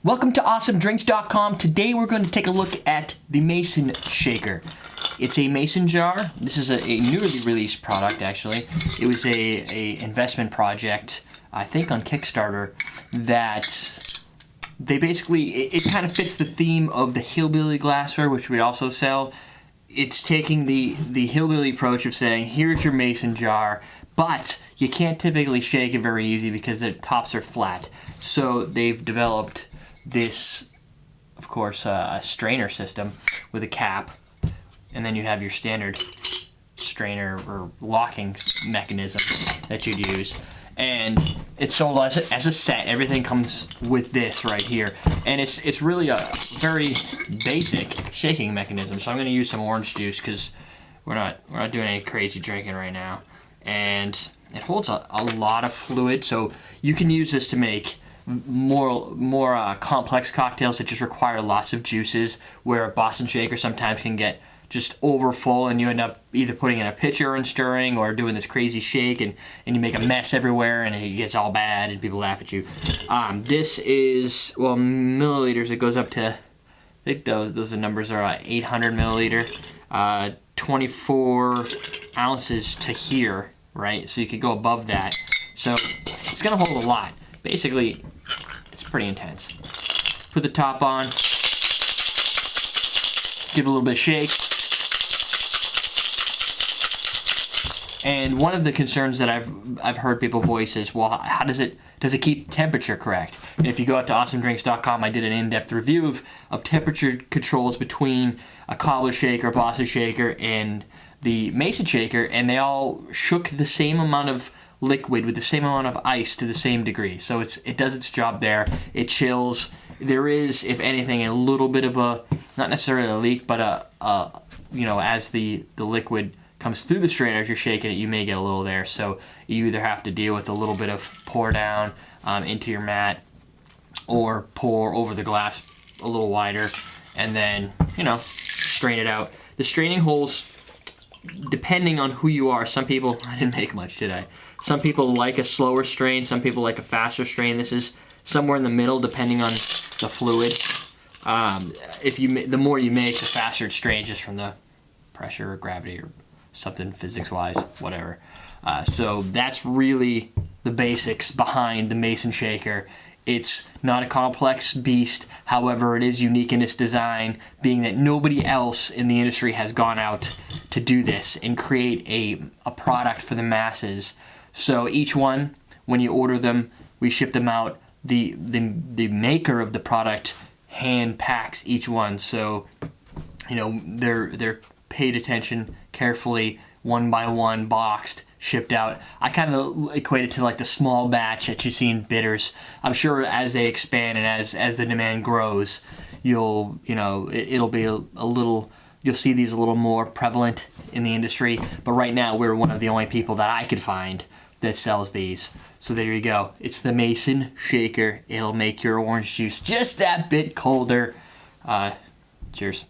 Welcome to AwesomeDrinks.com. Today we're going to take a look at the Mason Shaker. It's a mason jar. This is a newly released product, actually. It was a investment project, I think on Kickstarter, that they basically, it kind of fits the theme of the hillbilly glassware, which we also sell. It's taking the hillbilly approach of saying, here's your mason jar, but you can't typically shake it very easy because the tops are flat. So they've developed this, of course, a strainer system with a cap, and then you have your standard strainer or locking mechanism that you'd use. And it's sold as a set. Everything comes with this right here, and it's really a very basic shaking mechanism. So I'm going to use some orange juice because we're not doing any crazy drinking right now, and it holds a lot of fluid. So you can use this to make more complex cocktails that just require lots of juices, where a Boston Shaker sometimes can get just over full and you end up either putting in a pitcher and stirring or doing this crazy shake and you make a mess everywhere and it gets all bad and people laugh at you. This is, well, milliliters. It goes up to, I think those numbers are 800 milliliter, 24 ounces to here, right? So you could go above that. So it's gonna hold a lot. Basically, it's pretty intense. Put the top on, give it a little bit of shake. And one of the concerns that I've heard people voice is, well, how does it keep temperature correct? And if you go out to AwesomeDrinks.com, I did an in-depth review of temperature controls between a cobbler shaker, Boston Shaker, and the Mason Shaker, and they all shook the same amount of liquid with the same amount of ice to the same degree. So it does its job there. It chills. There is, if anything, a little bit of a, not necessarily a leak, but as the liquid comes through the strainer as you're shaking it, you may get a little there. So you either have to deal with a little bit of pour down into your mat, or pour over the glass a little wider, and then, strain it out. The straining holes, depending on who you are, some people, I didn't make much, did I? Some people like a slower strain, some people like a faster strain. This is somewhere in the middle, depending on the fluid. The more you make, the faster it strains, just from the pressure or gravity or something physics-wise, whatever. So that's really the basics behind the Mason Shaker. It's not a complex beast, however, it is unique in its design, being that nobody else in the industry has gone out to do this and create a product for the masses. So each one, when you order them, we ship them out. The maker of the product hand packs each one, so they're paid attention, carefully, one by one, boxed, shipped out. I kind of equate it to like the small batch that you see in bitters. I'm sure as they expand and as the demand grows, it'll be a little, you'll see these a little more prevalent in the industry. But right now, we're one of the only people that I could find that sells these. So there you go. It's the Mason Shaker. It'll make your orange juice just that bit colder. Cheers.